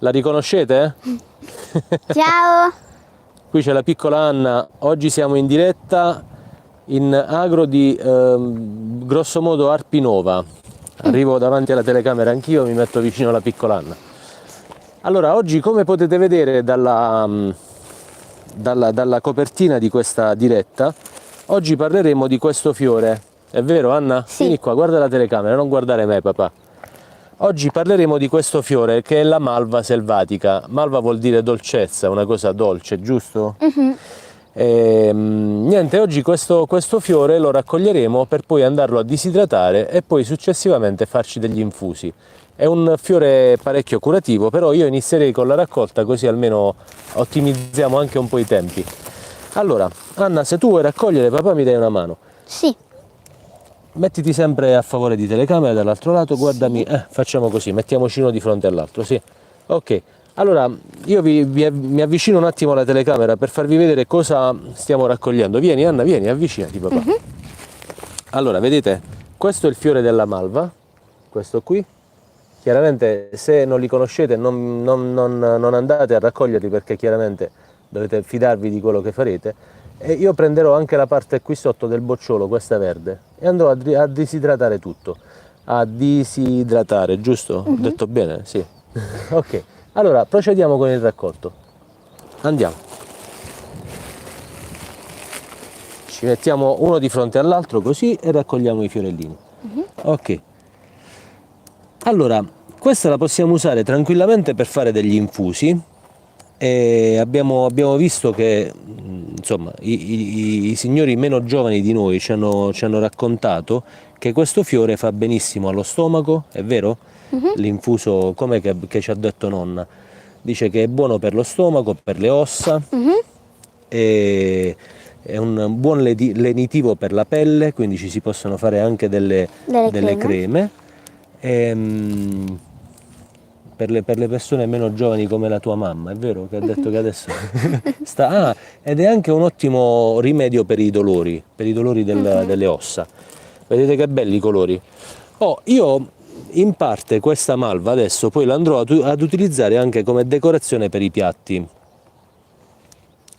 La riconoscete? Ciao! Qui c'è la piccola Anna, oggi siamo in diretta in agro di grossomodo Arpinova. Arrivo davanti alla telecamera anch'io, mi metto vicino alla piccola Anna. Allora, oggi come potete vedere dalla copertina di questa diretta, oggi parleremo di questo fiore. È vero Anna? Sì. Vieni qua, guarda la telecamera, non guardare me papà. Oggi parleremo di questo fiore che è la malva selvatica. Malva vuol dire dolcezza, una cosa dolce, giusto? Niente, oggi questo fiore lo raccoglieremo per poi andarlo a disidratare e poi successivamente farci degli infusi. È un fiore parecchio curativo, però io inizierei con la raccolta così almeno ottimizziamo anche un po' i tempi. Allora, Anna, se tu vuoi raccogliere, papà mi dai una mano. Sì. Mettiti sempre a favore di telecamera dall'altro lato, guardami, facciamo così, mettiamoci uno di fronte all'altro, sì. Ok, allora io mi avvicino un attimo alla telecamera per farvi vedere cosa stiamo raccogliendo. Vieni Anna, vieni, avvicinati papà. Allora, vedete, questo è il fiore della malva, questo qui. Chiaramente se non li conoscete non andate a raccoglierli perché chiaramente dovete fidarvi di quello che farete. E io prenderò anche la parte qui sotto del bocciolo, questa verde, e andrò a disidratare tutto. A disidratare, giusto? Ho detto bene? Sì. Ok, allora procediamo con il raccolto. Andiamo. Ci mettiamo uno di fronte all'altro così e raccogliamo i fiorellini. Ok. Allora, questa la possiamo usare tranquillamente per fare degli infusi. E abbiamo visto che insomma, i signori meno giovani di noi ci hanno raccontato che questo fiore fa benissimo allo stomaco, è vero? L'infuso, come che ci ha detto nonna, dice che è buono per lo stomaco, per le ossa, e è un buon lenitivo per la pelle, quindi ci si possono fare anche delle creme. Per le persone meno giovani come la tua mamma, è vero che ha detto che adesso sta... ed è anche un ottimo rimedio per i dolori delle ossa. Vedete che belli i colori? Io in parte questa malva adesso poi la andrò ad utilizzare anche come decorazione per i piatti.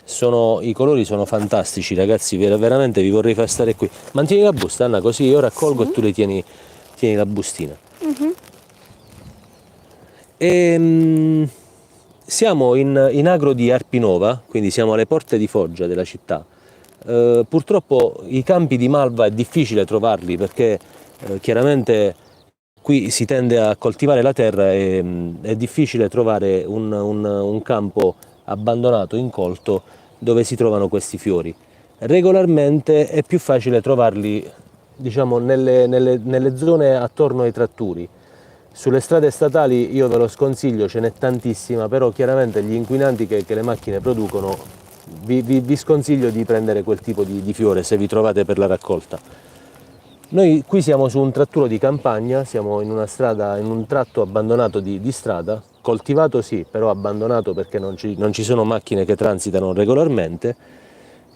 I colori sono fantastici ragazzi, veramente vi vorrei far stare qui. Mantieni la busta Anna, così io raccolgo e tu le tieni la bustina. Siamo in agro di Arpinova, quindi siamo alle porte di Foggia della città. Purtroppo i campi di malva è difficile trovarli perché chiaramente qui si tende a coltivare la terra e è difficile trovare un campo abbandonato, incolto, dove si trovano questi fiori. Regolarmente è più facile trovarli, diciamo, nelle zone attorno ai tratturi. Sulle strade statali io ve lo sconsiglio, ce n'è tantissima, però chiaramente gli inquinanti che le macchine producono, vi sconsiglio di prendere quel tipo di fiore se vi trovate per la raccolta. Noi qui siamo su un tratturo di campagna, siamo in una strada, in un tratto abbandonato di strada, coltivato sì, però abbandonato perché non ci sono macchine che transitano regolarmente.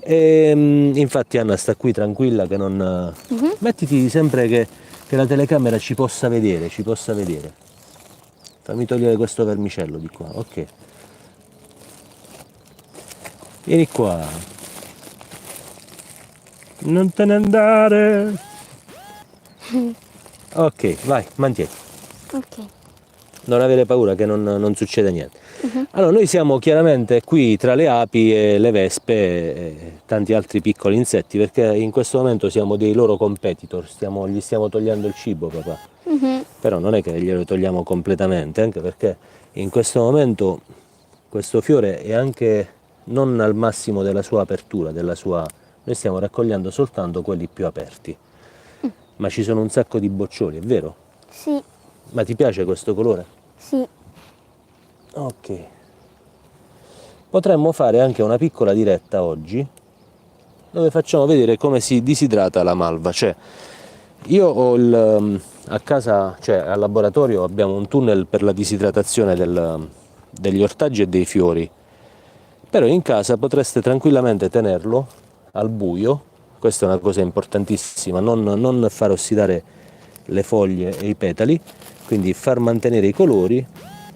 E infatti Anna sta qui tranquilla che non... Mettiti sempre che la telecamera ci possa vedere, Fammi togliere questo vermicello di qua, ok. Vieni qua. Non te ne andare. Ok, vai, mantieni. Ok. Non avere paura che non succede niente. Allora, noi siamo chiaramente qui tra le api e le vespe e tanti altri piccoli insetti, perché in questo momento siamo dei loro competitor, gli stiamo togliendo il cibo, papà. Però non è che glielo togliamo completamente, anche perché in questo momento questo fiore è anche non al massimo della sua apertura, noi stiamo raccogliendo soltanto quelli più aperti. Ma ci sono un sacco di boccioli, è vero? Sì. Ma ti piace questo colore? Sì. Ok. Potremmo fare anche una piccola diretta oggi dove facciamo vedere come si disidrata la malva. Cioè, io ho a casa, cioè al laboratorio, abbiamo un tunnel per la disidratazione degli ortaggi e dei fiori. Però in casa potreste tranquillamente tenerlo al buio, questa è una cosa importantissima, non far ossidare le foglie e i petali, quindi far mantenere i colori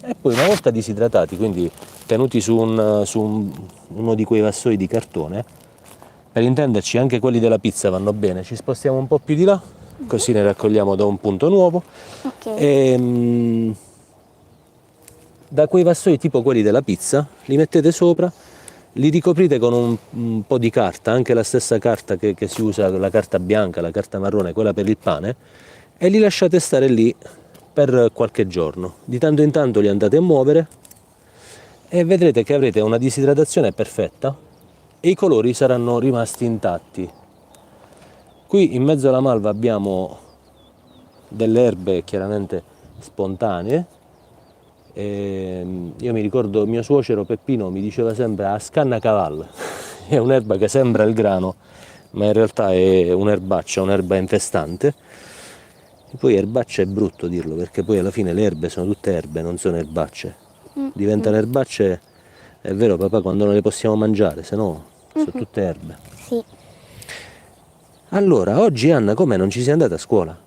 E poi una volta disidratati, quindi tenuti su uno di quei vassoi di cartone, per intenderci anche quelli della pizza vanno bene, ci spostiamo un po' più di là, così ne raccogliamo da un punto nuovo. Ok. E da quei vassoi tipo quelli della pizza li mettete sopra, li ricoprite con un po' di carta, anche la stessa carta che si usa, la carta bianca, la carta marrone, quella per il pane, e li lasciate stare lì per qualche giorno. Di tanto in tanto li andate a muovere e vedrete che avrete una disidratazione perfetta e i colori saranno rimasti intatti. Qui in mezzo alla malva abbiamo delle erbe chiaramente spontanee. Io mi ricordo mio suocero Peppino mi diceva sempre a scanna cavallo, è un'erba che sembra il grano ma in realtà è un'erbaccia, un'erba infestante. E poi erbaccia è brutto dirlo perché poi alla fine le erbe sono tutte erbe, non sono erbacce, diventano erbacce, è vero papà, quando non le possiamo mangiare, se no sono tutte erbe. Sì. Allora, oggi Anna com'è? Non ci sei andata a scuola?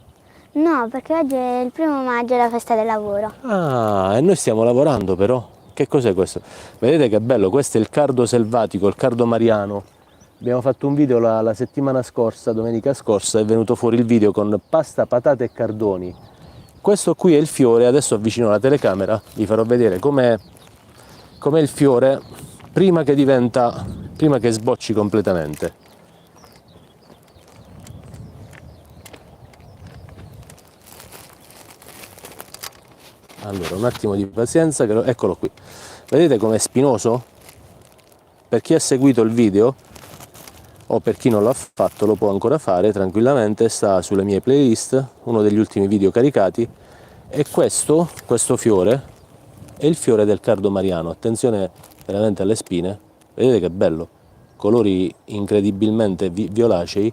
No, perché oggi è il 1° maggio, la festa del lavoro. Ah, e noi stiamo lavorando però. Che cos'è questo? Vedete che bello, questo è il cardo selvatico, il cardo mariano. Abbiamo fatto un video la settimana scorsa, domenica scorsa, è venuto fuori il video con pasta, patate e cardoni. Questo qui è il fiore, adesso avvicino la telecamera, vi farò vedere com'è il fiore prima che sbocci completamente. Allora, un attimo di pazienza, eccolo qui. Vedete com'è spinoso? Per chi ha seguito il video, o per chi non l'ha fatto, lo può ancora fare tranquillamente, sta sulle mie playlist, uno degli ultimi video caricati, e questo fiore è il fiore del cardo mariano. Attenzione veramente alle spine, vedete che bello, colori incredibilmente violacei.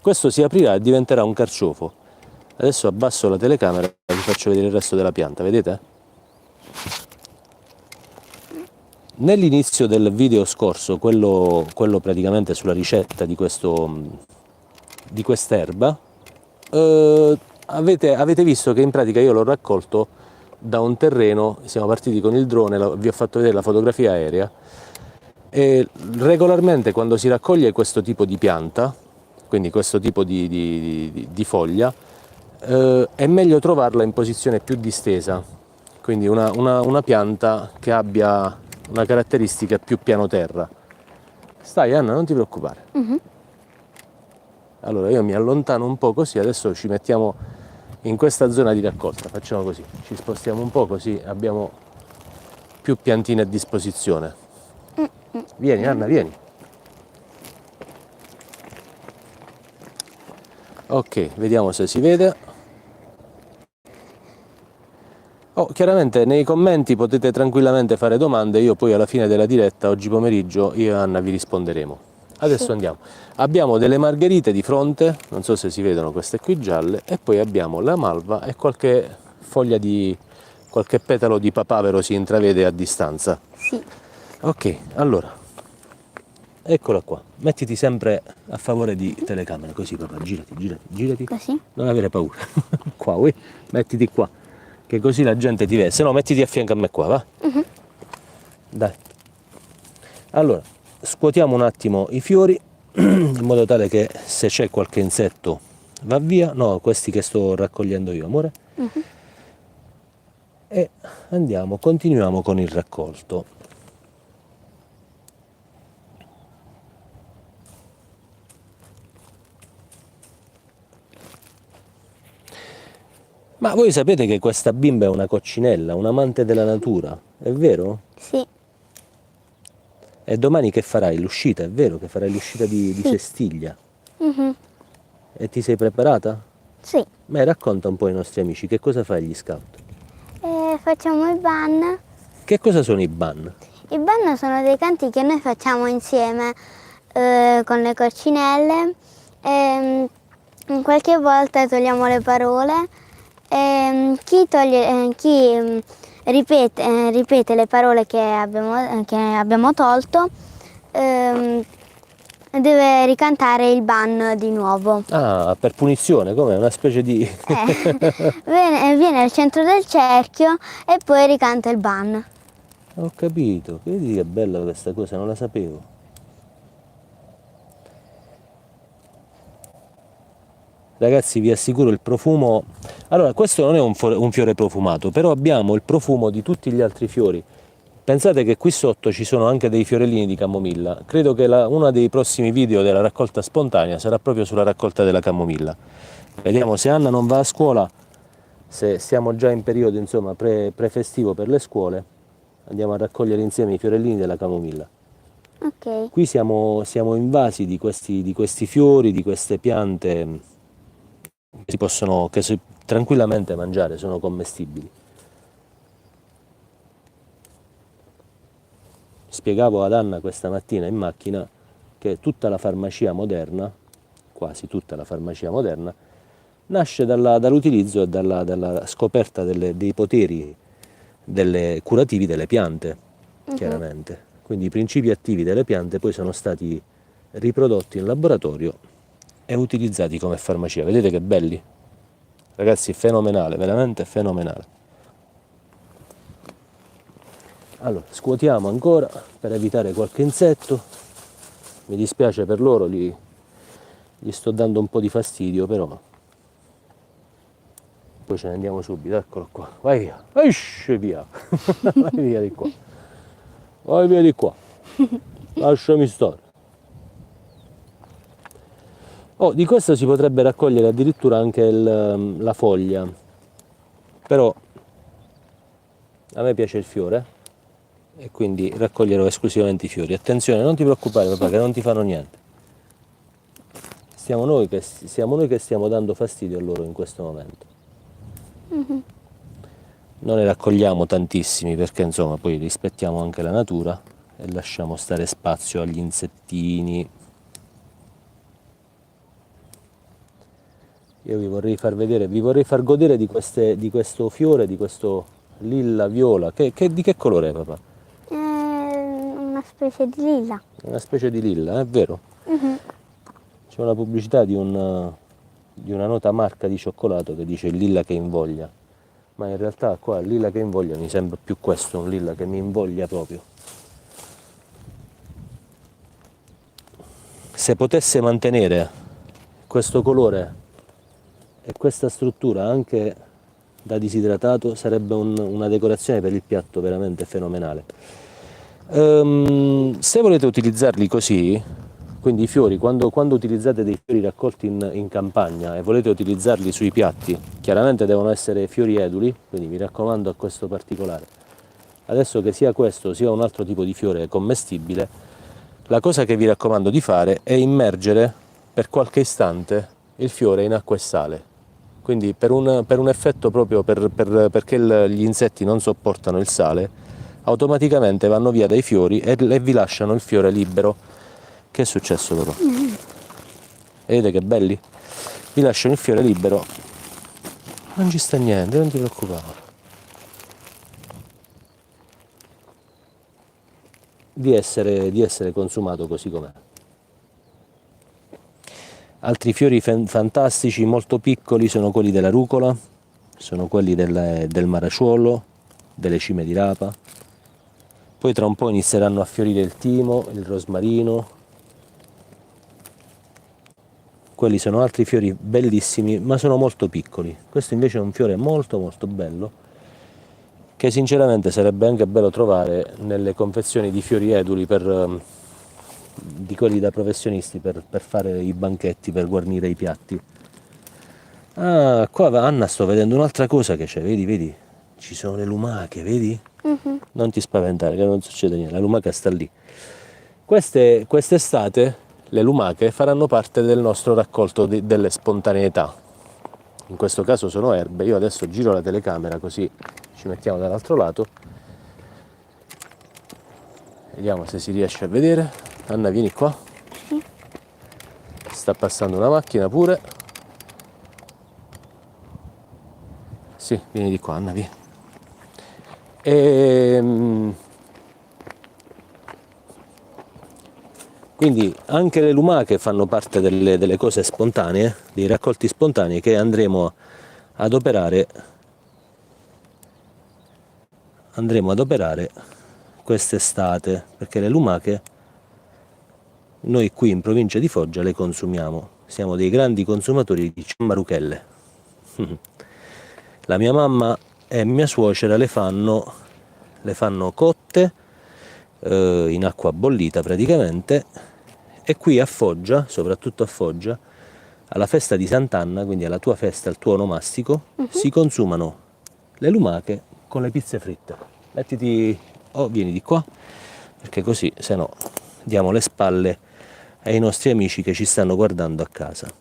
Questo si aprirà e diventerà un carciofo. Adesso abbasso la telecamera e vi faccio vedere il resto della pianta, vedete? Nell'inizio del video scorso, quello praticamente sulla ricetta di quest'erba, avete visto che in pratica io l'ho raccolto da un terreno, siamo partiti con il drone, vi ho fatto vedere la fotografia aerea, e regolarmente quando si raccoglie questo tipo di pianta, quindi questo tipo di foglia, è meglio trovarla in posizione più distesa, quindi una pianta che abbia una caratteristica più piano terra. Stai Anna, non ti preoccupare. Allora io mi allontano un po' così, adesso ci mettiamo in questa zona di raccolta, facciamo così, ci spostiamo un po' così abbiamo più piantine a disposizione. Vieni Anna, vieni. Ok, vediamo se si vede. Chiaramente nei commenti potete tranquillamente fare domande, io poi alla fine della diretta, oggi pomeriggio, io e Anna vi risponderemo. Adesso andiamo. Abbiamo delle margherite di fronte, non so se si vedono queste qui gialle, e poi abbiamo la malva e qualche foglia qualche petalo di papavero si intravede a distanza. Sì. Ok, allora, eccola qua. Mettiti sempre a favore di telecamera, così papà, girati. Così? Non avere paura. Qua, mettiti qua, che così la gente ti vede. Se no, mettiti a fianco a me qua, va? Dai. Allora, scuotiamo un attimo i fiori, in modo tale che se c'è qualche insetto va via. No, questi che sto raccogliendo io, amore. E continuiamo con il raccolto. Ma voi sapete che questa bimba è una coccinella, un amante della natura, è vero? Sì. E domani che farai? L'uscita, è vero che farai l'uscita di Sestiglia? E ti sei preparata? Sì. Ma racconta un po' ai nostri amici, che cosa fai agli scout? Facciamo i ban. Che cosa sono i ban? I ban sono dei canti che noi facciamo insieme con le coccinelle. Qualche volta togliamo le parole. Chi ripete le parole che abbiamo tolto deve ricantare il ban di nuovo. Ah, per punizione, come una specie di... Viene al centro del cerchio e poi ricanta il ban. Ho capito, vedi che bella questa cosa, non la sapevo. Ragazzi, vi assicuro il profumo... Allora, questo non è un fiore profumato, però abbiamo il profumo di tutti gli altri fiori. Pensate che qui sotto ci sono anche dei fiorellini di camomilla. Credo che uno dei prossimi video della raccolta spontanea sarà proprio sulla raccolta della camomilla. Vediamo se Anna non va a scuola, se siamo già in periodo, insomma, prefestivo per le scuole, andiamo a raccogliere insieme i fiorellini della camomilla. Ok. Qui siamo invasi di questi fiori, di queste piante che si tranquillamente mangiare, sono commestibili. Spiegavo ad Anna questa mattina in macchina che tutta la farmacia moderna, quasi tutta la farmacia moderna, nasce dall'utilizzo e dalla scoperta dei poteri curativi delle piante, chiaramente. Quindi i principi attivi delle piante poi sono stati riprodotti in laboratorio e utilizzati come farmacia. Vedete che belli? Ragazzi, fenomenale, veramente fenomenale. Allora, scuotiamo ancora per evitare qualche insetto. Mi dispiace per loro, gli sto dando un po' di fastidio, però poi ce ne andiamo subito. Eccolo qua, vai via, esci via. Vai via di qua, vai via di qua, lasciami stare. Oh, di questo si potrebbe raccogliere addirittura anche la foglia, però a me piace il fiore e quindi raccoglierò esclusivamente i fiori. Attenzione, non ti preoccupare papà, che non ti fanno niente. Siamo noi che stiamo dando fastidio a loro in questo momento. Non ne raccogliamo tantissimi perché insomma poi rispettiamo anche la natura e lasciamo stare spazio agli insettini. Io vi vorrei far vedere, vi vorrei far godere di questo fiore, di questo lilla viola. Di che colore è papà? Una specie di lilla. Una specie di lilla, è vero? C'è una pubblicità di una nota marca di cioccolato che dice il lilla che invoglia, ma in realtà qua il lilla che invoglia mi sembra più questo, un lilla che mi invoglia proprio. Se potesse mantenere questo colore e questa struttura anche da disidratato sarebbe una decorazione per il piatto veramente fenomenale. Se volete utilizzarli così, quindi i fiori, quando utilizzate dei fiori raccolti in campagna e volete utilizzarli sui piatti, chiaramente devono essere fiori eduli, quindi mi raccomando a questo particolare. Adesso che sia questo sia un altro tipo di fiore commestibile, la cosa che vi raccomando di fare è immergere per qualche istante il fiore in acqua e sale. Quindi per un effetto proprio perché gli insetti non sopportano il sale, automaticamente vanno via dai fiori e vi lasciano il fiore libero. Che è successo loro? Vedete che belli? Vi lasciano il fiore libero. Non ci sta niente, non ti preoccupare. Di essere consumato così com'è. Altri fiori fantastici, molto piccoli, sono quelli della rucola, sono quelli del maraciuolo, delle cime di rapa. Poi tra un po' inizieranno a fiorire il timo, il rosmarino. Quelli sono altri fiori bellissimi, ma sono molto piccoli. Questo invece è un fiore molto molto bello, che sinceramente sarebbe anche bello trovare nelle confezioni di fiori eduli di quelli da professionisti per fare i banchetti, per guarnire i piatti. Ah, qua Anna sto vedendo un'altra cosa che c'è, vedi? Ci sono le lumache, vedi? Non ti spaventare, che non succede niente, la lumaca sta lì. Quest'estate le lumache faranno parte del nostro raccolto delle spontaneità. In questo caso sono erbe, io adesso giro la telecamera così ci mettiamo dall'altro lato. Vediamo se si riesce a vedere. Anna, vieni qua. Sì. Sta passando una macchina pure. Sì, vieni di qua, Anna, vieni. Quindi anche le lumache fanno parte delle cose spontanee, dei raccolti spontanei che andremo ad operare quest'estate, perché le lumache noi qui in provincia di Foggia le consumiamo, siamo dei grandi consumatori di ciambaruchelle. La mia mamma e mia suocera le fanno cotte in acqua bollita praticamente, e qui a Foggia, soprattutto a Foggia, alla festa di Sant'Anna, quindi alla tua festa, al tuo onomastico, si consumano le lumache con le pizze fritte. Mettiti, vieni di qua, perché così se no diamo le spalle ai nostri amici che ci stanno guardando a casa.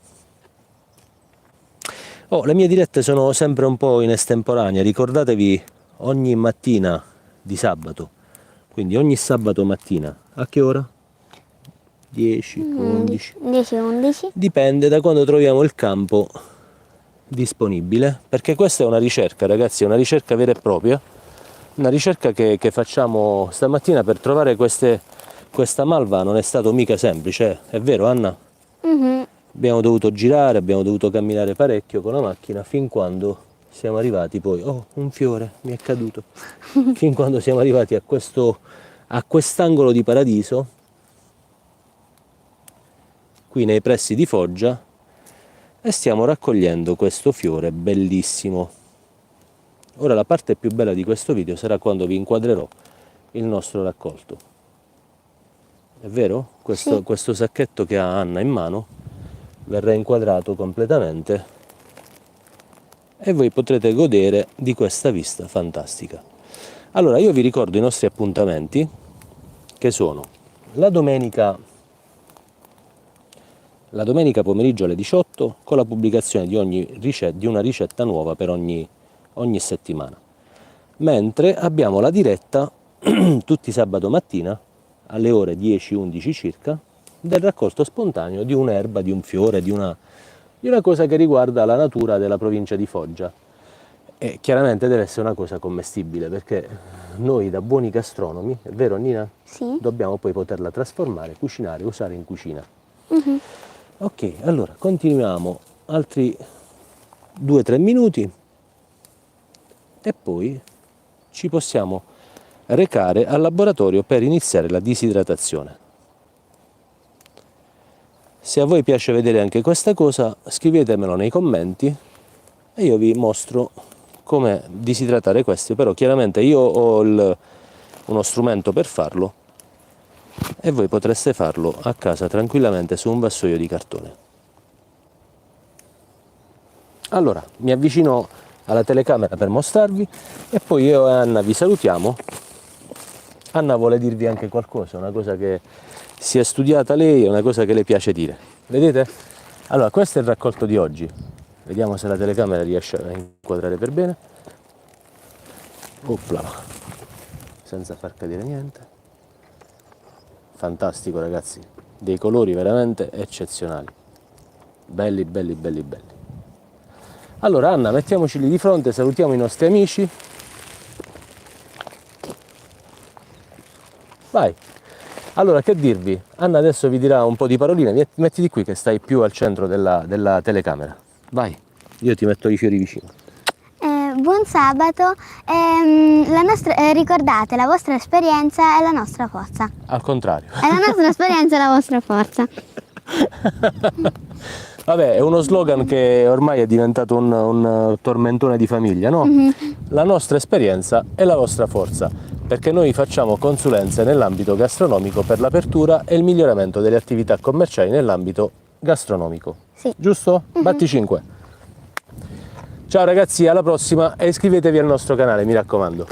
Le mie dirette sono sempre un po' in estemporanea, ricordatevi ogni mattina di sabato, quindi ogni sabato mattina, a che ora? 10, 11? 10, 11. Dipende da quando troviamo il campo disponibile, perché questa è una ricerca, ragazzi, è una ricerca vera e propria, una ricerca che facciamo stamattina per trovare questa malva. Non è stato mica semplice, è vero Anna? Abbiamo dovuto girare, abbiamo dovuto camminare parecchio con la macchina fin quando siamo arrivati poi, un fiore mi è caduto, fin quando siamo arrivati a quest'angolo di paradiso, qui nei pressi di Foggia, e stiamo raccogliendo questo fiore bellissimo. Ora la parte più bella di questo video sarà quando vi inquadrerò il nostro raccolto. È vero? Questo sacchetto che ha Anna in mano verrà inquadrato completamente e voi potrete godere di questa vista fantastica. Allora io vi ricordo i nostri appuntamenti, che sono la domenica pomeriggio alle 18 con la pubblicazione di una ricetta nuova per ogni settimana, mentre abbiamo la diretta tutti sabato mattina alle ore 10-11 circa del raccolto spontaneo di un'erba, di un fiore, di una cosa che riguarda la natura della provincia di Foggia. E chiaramente deve essere una cosa commestibile, perché noi da buoni gastronomi, è vero Nina? Sì. Dobbiamo poi poterla trasformare, cucinare, usare in cucina. Ok, allora continuiamo altri 2-3 minuti e poi ci possiamo recare al laboratorio per iniziare la disidratazione. Se a voi piace vedere anche questa cosa, scrivetemelo nei commenti e io vi mostro come disidratare questi, però chiaramente io ho uno strumento per farlo e voi potreste farlo a casa tranquillamente su un vassoio di cartone. Allora, mi avvicino alla telecamera per mostrarvi e poi io e Anna vi salutiamo. Anna vuole dirvi anche qualcosa, una cosa che si è studiata lei, è una cosa che le piace dire. Vedete? Allora, questo è il raccolto di oggi. Vediamo se la telecamera riesce a inquadrare per bene. Opla, senza far cadere niente. Fantastico ragazzi, dei colori veramente eccezionali. Belli, belli, belli, belli. Allora Anna, mettiamoci lì di fronte, salutiamo i nostri amici. Vai. Allora, che dirvi? Anna adesso vi dirà un po' di paroline. Mettiti qui che stai più al centro della telecamera. Vai, io ti metto i fiori vicino. Buon sabato, ricordate, la vostra esperienza è la nostra forza. Al contrario. È la nostra esperienza è la vostra forza. Vabbè, è uno slogan che ormai è diventato un tormentone di famiglia, no? La nostra esperienza è la vostra forza, perché noi facciamo consulenze nell'ambito gastronomico per l'apertura e il miglioramento delle attività commerciali nell'ambito gastronomico. Sì. Giusto? Batti 5. Ciao ragazzi, alla prossima e iscrivetevi al nostro canale, mi raccomando.